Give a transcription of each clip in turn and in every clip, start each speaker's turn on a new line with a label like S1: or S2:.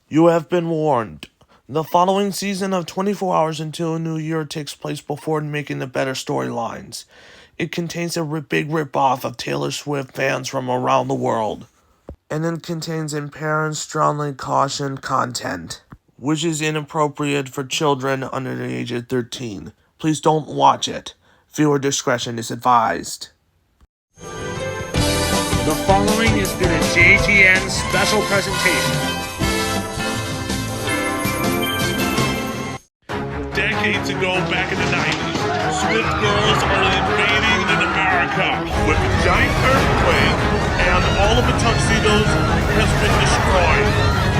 S1: You have been warned. The following season of 24 Hours Until a New Year takes place before making the better storylines. It contains a big rip-off of Taylor Swift fans from around the world. And it contains impaired, strongly cautioned content, which is inappropriate for children under the age of 13. Please don't watch it. Viewer discretion is advised. The following is the JGN special presentation. Decades ago, back in the 90s, Swift girls are invading in America with a giant earthquake, and all of the tuxedos has been destroyed,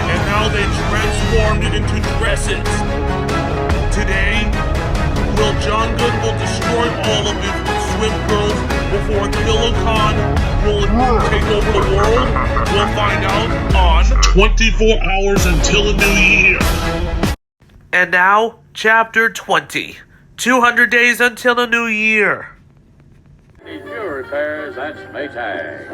S1: and now they transformed into dresses. Today, John Good will destroy all of the Swift girls before KilloCon will take over the world? We'll find out on 24 Hours Until a New Year. And now, Chapter 20. 200 Days Until the New Year.
S2: Need fuel repairs, that's Maytag.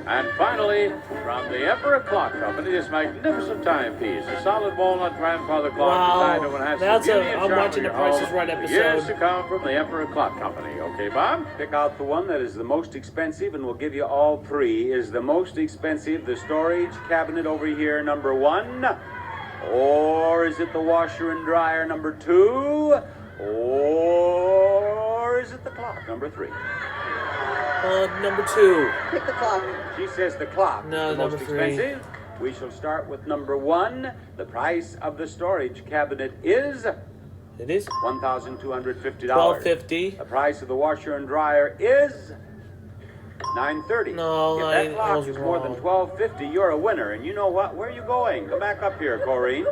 S2: And finally, from the Emperor Clock Company, this magnificent timepiece, a solid walnut grandfather clock designed to enhance the beauty and charm
S3: I'm watching the Price is Right episode.
S2: Years to come from the Emperor Clock Company. Okay, Bob?
S4: Pick out the one that is the most expensive, and we'll give you all three. Is the most expensive the storage cabinet over here, number one? Or is it the washer and dryer, number two? Or is it the clock, number three?
S3: Number two.
S5: Pick the clock.
S4: She says the clock
S3: No,
S4: is the
S3: number
S4: most
S3: three.
S4: expensive. We shall start with number one. The price of the storage cabinet is
S3: It is
S4: $1,250.
S3: $12.50.
S4: The price of the washer and dryer is $9.30.
S3: No,
S4: if
S3: I
S4: that clock
S3: was
S4: is more than
S3: wrong.
S4: $12.50, you're a winner. And you know what? Where are you going? Come back up here, Corrine.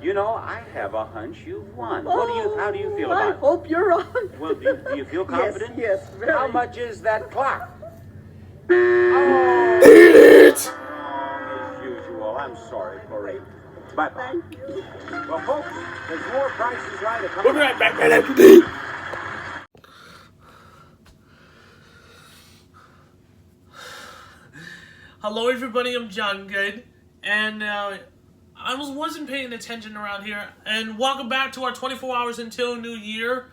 S4: You know, I have a hunch you've won. How do you feel about
S5: I
S4: it?
S5: hope you're wrong.
S4: Well, do you feel confident?
S5: Yes, very.
S4: How much is that clock?
S3: Eat it!
S4: As usual. I'm sorry, Corrine. Bye-bye.
S5: Thank you.
S4: Well, folks, there's more prices right to come.
S3: We'll be right back right after this. Hello, everybody. I'm John Good, and I wasn't paying attention around here. And welcome back to our 24 Hours Until New Year.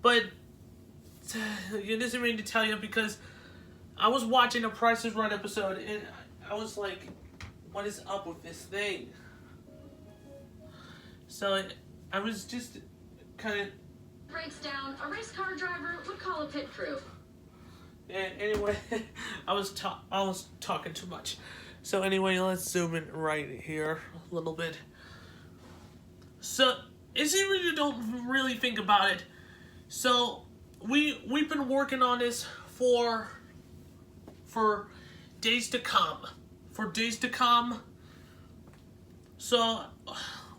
S3: But it isn't mean to tell you because I was watching a Price is Right episode, and I was like, "What is up with this thing?" So I was just kind of.
S6: Breaks down, a race car driver would call a pit crew.
S3: Anyway, I was talking too much. So anyway, let's zoom in right here a little bit. So, as you don't really think about it, so we've been working on this for days to come. For days to come. So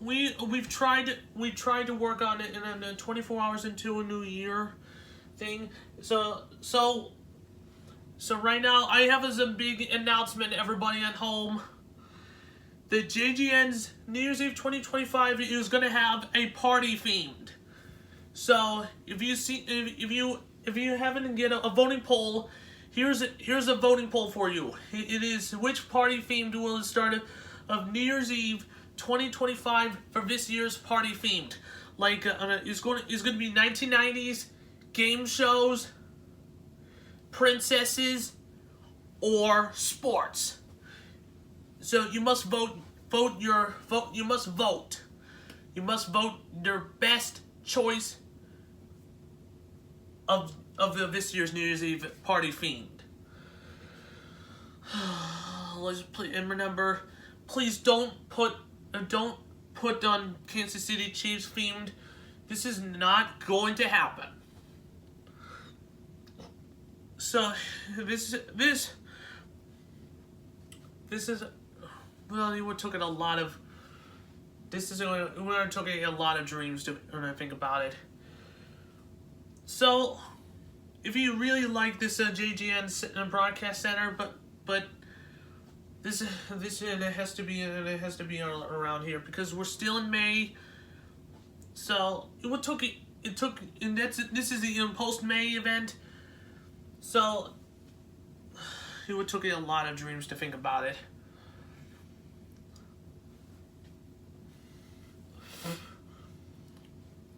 S3: we've tried to work on it in a 24 hours into a new year thing. So right now, I have as a big announcement, everybody at home. The JGN's New Year's Eve 2025 is going to have a party themed. So if you haven't get a voting poll, here's a voting poll for you. It is which party themed will the start of New Year's Eve 2025 for this year's party themed. Like it's going to be 1990s game shows, princesses, or sports. So you must vote. You must vote your best choice of this year's New Year's Eve party themed. And remember, please don't put on Kansas City Chiefs themed. This is not going to happen. So this is well, we're talking a lot of. We're talking a lot of dreams when I think about it. So, if you really like this JGN broadcast center, but this it has to be around here because we're still in May. So this is the post May event. So it would took a lot of dreams to think about it.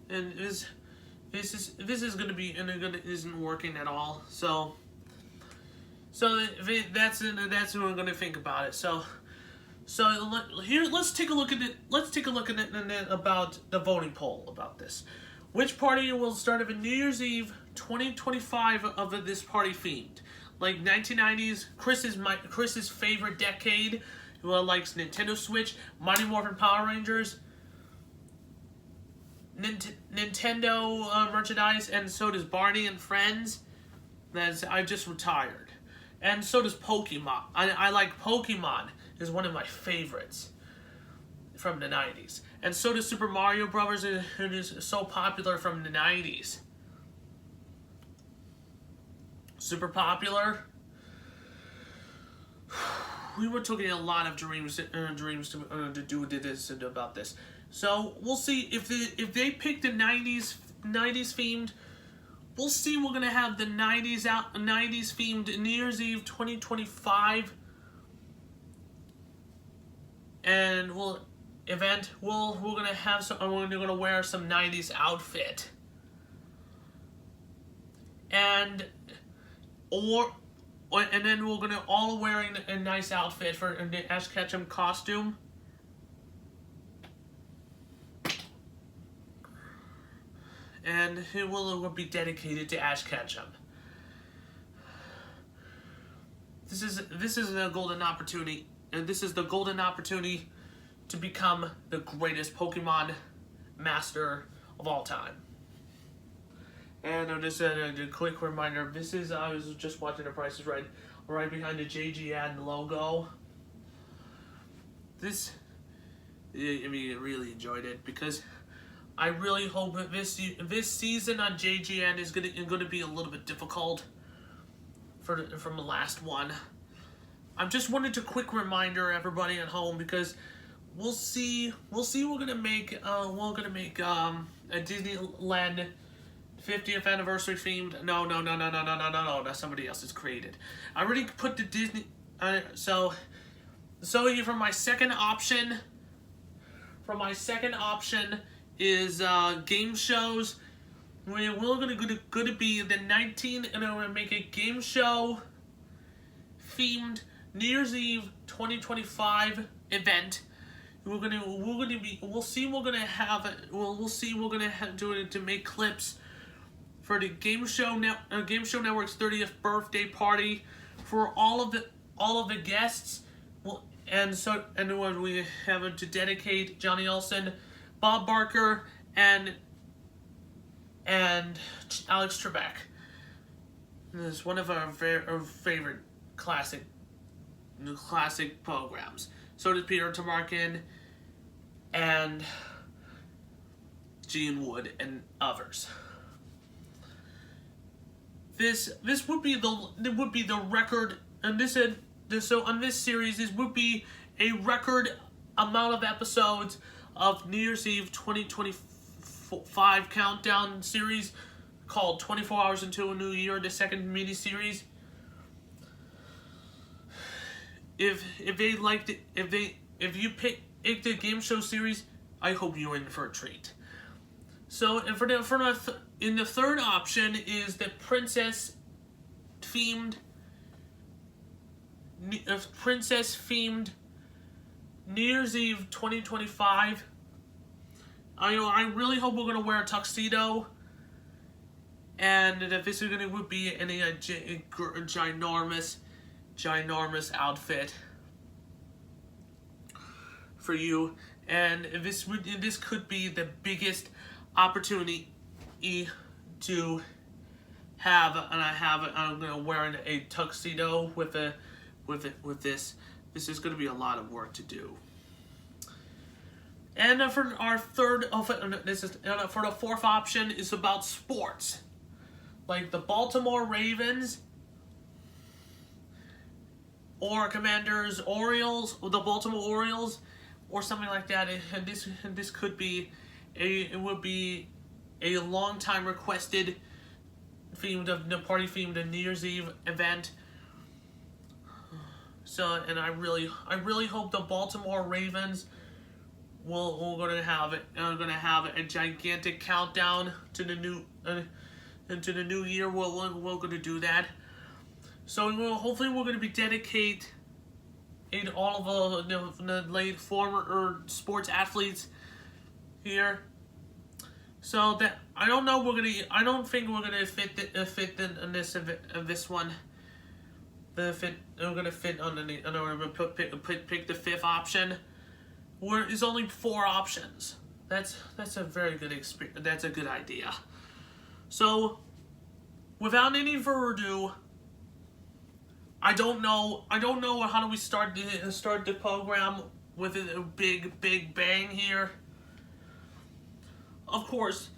S3: and this is going to be and it isn't working at all. So that's what we're going to think about it. So here, let's take a look at it. Let's take a look at it about the voting poll about this. Which party will start of a New Year's Eve 2025 of this party themed? Like 1990s, Chris's favorite decade. Who likes Nintendo Switch, Mighty Morphin Power Rangers, Nintendo merchandise, and so does Barney and Friends. I just retired. And so does Pokemon. I like Pokemon. Is one of my favorites from the 90s. And so does Super Mario Brothers. It is so popular from the 90s. Super popular. We were talking a lot of dreams to do this and about this. So we'll see if they pick the 90s themed. We'll see. We're gonna have the 90s themed New Year's Eve 2025, and we're gonna have some. We're gonna wear some 90s outfit, and then we're gonna all wearing a nice outfit for the Ash Ketchum costume. And it will be dedicated to Ash Ketchum. This is a golden opportunity, and this is the golden opportunity to become the greatest Pokemon master of all time. And just a quick reminder, I was just watching The Price is right behind the JGN logo. I really enjoyed it because I really hope that this season on JGN is going to be a little bit difficult from the last one. I just wanted a quick reminder, everybody at home, because we'll see. We're gonna make a Disneyland 50th anniversary themed. No. That's somebody else's created. I already put the Disney. So here for my second option. Is game shows. We're gonna be the 19, and I'm gonna make a game show themed New Year's Eve 2025 event. We'll see. We're gonna do it to make clips for the Game Show Network's 30th birthday party for all of the guests. And when we have it to dedicate Johnny Olsen, Bob Barker, and Alex Trebek. This is one of our favorite classic programs. So does Peter Tamarkin and Gene Wood and others. This would be the record, and so on this series, this would be a record amount of episodes of New Year's Eve 2025 countdown series called 24 Hours Until a New Year, the second mini-series. If you pick the game show series, I hope you're in for a treat. So, and in the third option is the princess themed New Year's Eve 2025. I really hope we're gonna wear a tuxedo, and that this is would be a ginormous outfit for you, and this could be the biggest opportunity to have, and I'm gonna wear a tuxedo with this. This is gonna be a lot of work to do. And for our for the fourth option is about sports, like the Baltimore Ravens or Commanders Orioles, or the Baltimore Orioles, or something like that. And this could be a long time requested party themed New Year's Eve event. So, and I really hope the Baltimore Ravens we're gonna have a gigantic countdown to the new year. We're gonna do that. So hopefully we're gonna be dedicating all of the late former sports athletes here. So that I don't think we're gonna fit in this one. We're gonna fit on the. I'm gonna pick the fifth option. Where is only 4 options. That's a very good experience. That's a good idea. So, without any further ado, I don't know how do we start the program with a big bang here. Of course.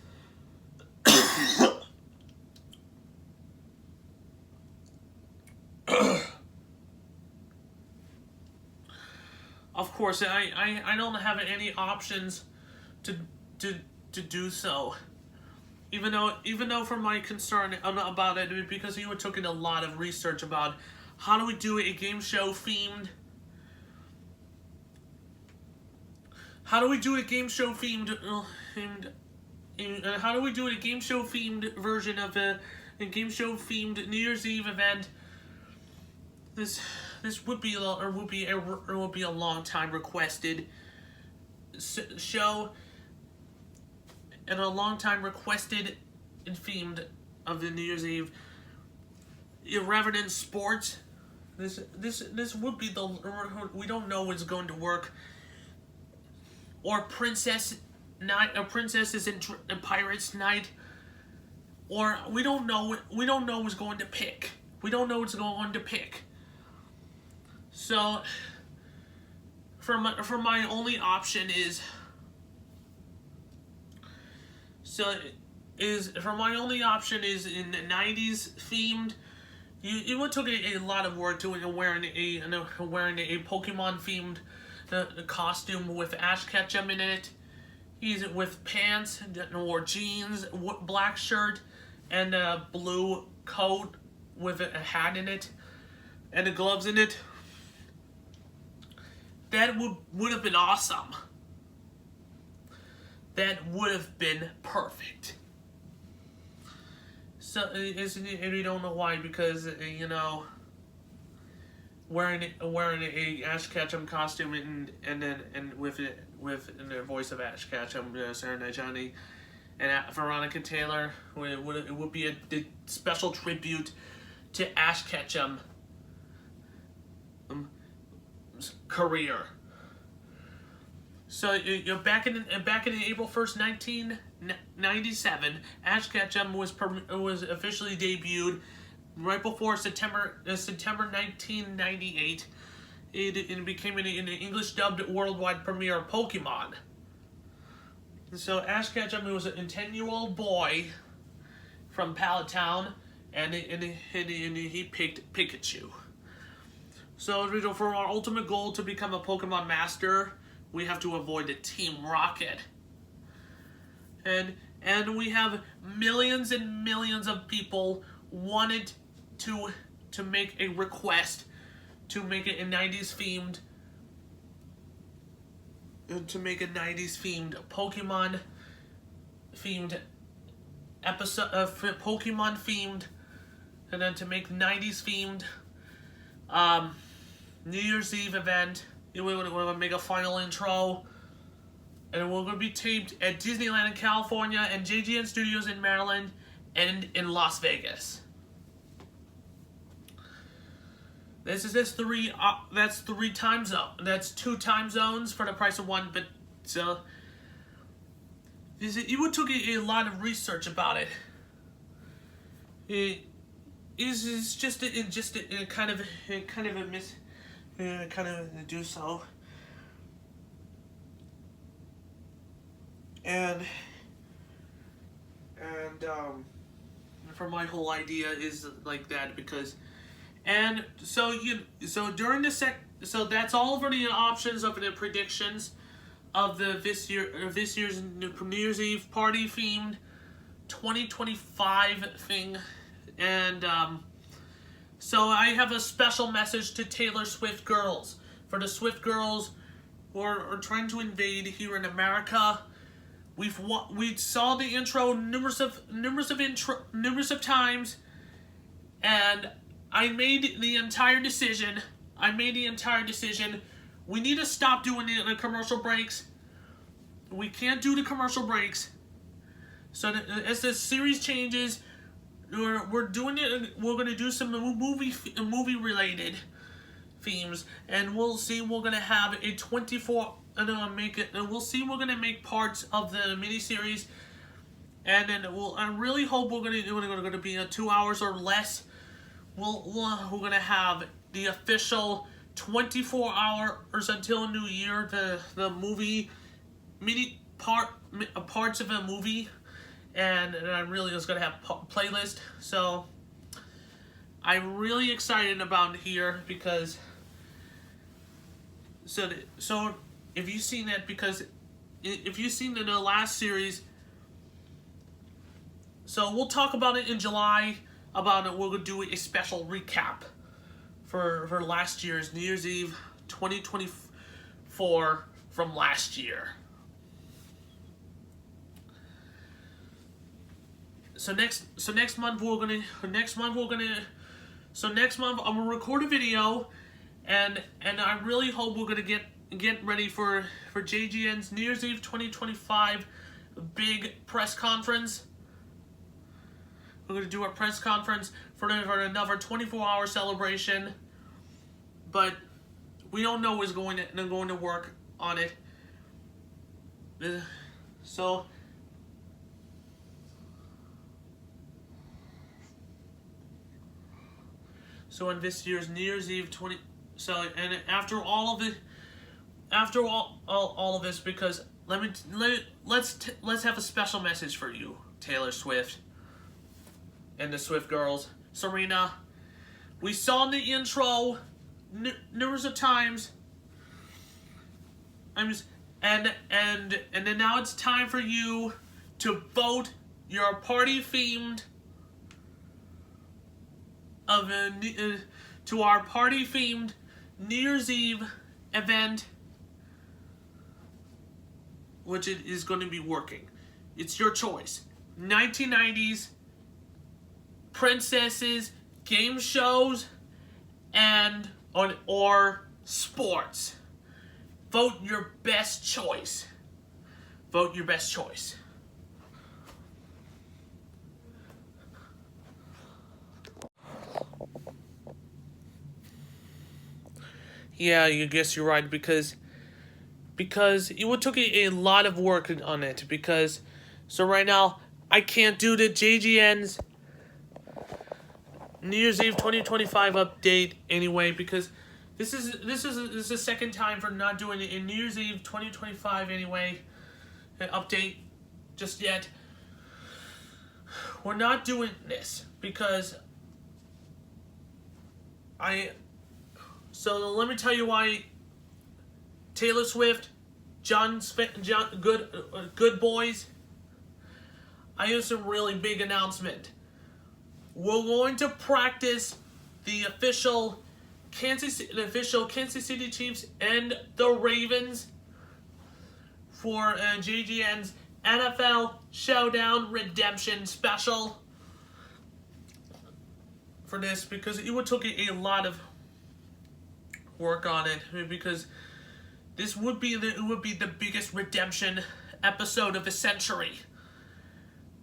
S3: Of course, I don't have any options to do so. Even though from my concern about it, because you were taking a lot of research about how do we do a game show themed. How do we do a game show themed version of a game show themed New Year's Eve event? This would be a long time requested show, and a long time requested and themed of the New Year's Eve. Rather than sports, this would be we don't know what's going to work. Or Princess Night, or Princesses and Pirates Night, or we don't know what's going to pick. We don't know what's going to pick. So, for my only option is in the 90s themed. It would took a lot of work to wearing a Pokemon themed costume with Ash Ketchum in it. He's with pants or jeans, black shirt, and a blue coat with a hat in it, and the gloves in it. That would have been awesome. That would have been perfect. So, and we don't know why, because wearing a Ash Ketchum costume and with the voice of Ash Ketchum, Sarah Najani, and Veronica Taylor, it would be a special tribute to Ash Ketchum career. So you're back in April 1st, 1997, Ash Ketchum was officially debuted right before September 1998. It became an English dubbed worldwide premiere of Pokemon. So Ash Ketchum was a 10-year-old boy from Pallet Town, and he picked Pikachu. So for our ultimate goal to become a Pokemon master, we have to avoid the Team Rocket. And we have millions and millions of people wanted to make a request to make it a 90s themed Pokemon themed episode Pokemon themed, and then to make 90s themed New Year's Eve event. We're going to make a final intro, and we're going to be taped at Disneyland in California and JGN Studios in Maryland and in Las Vegas. That's 3 time zone. That's 2 time zones for the price of 1. But so it took a lot of research about it. It's just a kind of do so. And for my whole idea is like that, because so during the so that's all for the options of the predictions of this year's New Year's Eve party themed 2025 thing. And so I have a special message to Taylor Swift girls. For the Swift girls, are trying to invade here in America. We saw the intro numerous of times, and I made the entire decision. We need to stop doing the commercial breaks. We can't do the commercial breaks. So as the series changes, we're doing it. We're gonna do some movie related themes, and we'll see. We're gonna have a 24. And we'll see. We're gonna make parts of the miniseries, and then I really hope we're gonna be 2 hours or less. We're gonna have the official 24 hours until New Year. The movie parts of a movie, and I really was gonna have playlist. So I'm really excited about here because so if you've seen that, because if you've seen the last series, so we'll talk about it in July. About it, we're gonna do a special recap for last year's New Year's Eve 2024 from last year. So next month I'm gonna record a video, and I really hope we're gonna get ready for JGN's New Year's Eve 2025 big press conference. We're gonna do a press conference for another 24-hour celebration, but we don't know who's going to work on it. So in this year's New Year's Eve after all of this, because let's have a special message for you, Taylor Swift and the Swift girls. Serena, we saw in the intro numerous of times. And then now it's time for you to vote your party themed to our party themed New Year's Eve event, which it is going to be working. It's your choice. 1990s princesses, game shows, or sports. Vote your best choice. Vote your best choice. Yeah, I guess you're right, because it took a lot of work on it, so right now I can't do the JGN's New Year's Eve 2025 update anyway, because this is the second time for not doing it in New Year's Eve 2025 anyway. Update just yet. We're not doing this because so let me tell you why. Taylor Swift, good boys. I have some really big announcement. We're going to practice the official Kansas City Chiefs and the Ravens for JGN's NFL Showdown Redemption Special. For this, because it took a lot of work on it, because this would be the biggest redemption episode of the century.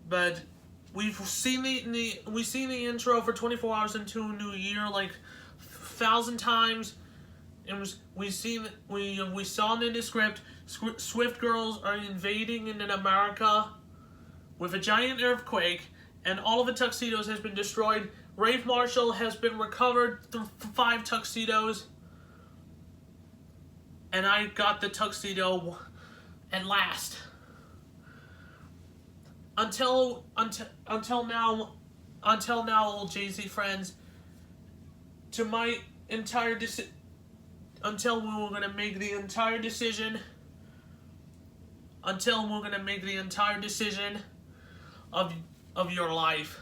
S3: But we've seen the intro for 24 hours into a new year like 1,000 times. We saw in the script, Swift girls are invading into America with a giant earthquake, and all of the tuxedos has been destroyed. Rafe Marshall has been recovered 5 tuxedos, and I got the tuxedo at last. Until now, old Jay-Z friends, to my entire until we were gonna make the entire decision. Until we're gonna make the entire decision of your life.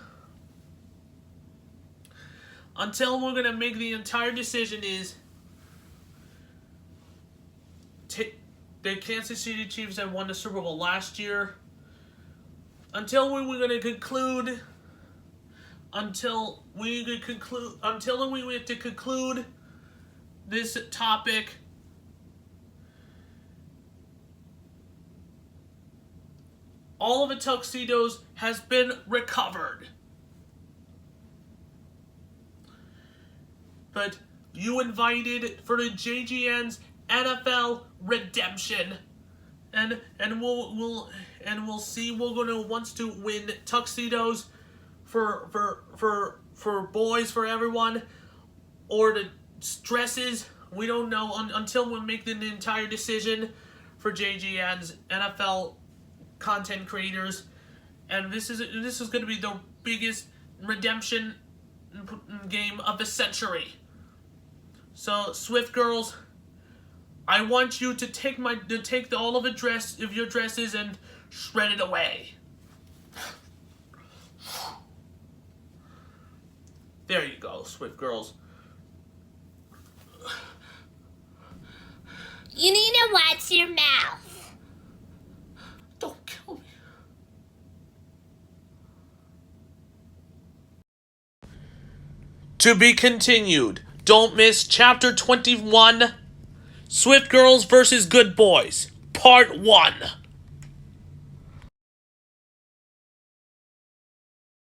S3: Until we're gonna make the entire decision is the Kansas City Chiefs that won the Super Bowl last year. Until we get to conclude this topic, all of the tuxedos has been recovered. But you invited for the JGN's NFL redemption, and we'll see. We're gonna wants to win tuxedos for boys, for everyone, or the dresses. We don't know until we make the entire decision for JGN's NFL content creators, and this is going to be the biggest redemption game of the century. So Swift girls, I want you to take all of your dresses and shred it away. There you go, Swift girls.
S5: You need to watch your mouth.
S3: Don't kill me. To be continued. Don't miss Chapter 21, Swift Girls vs. Good Boys, Part 1.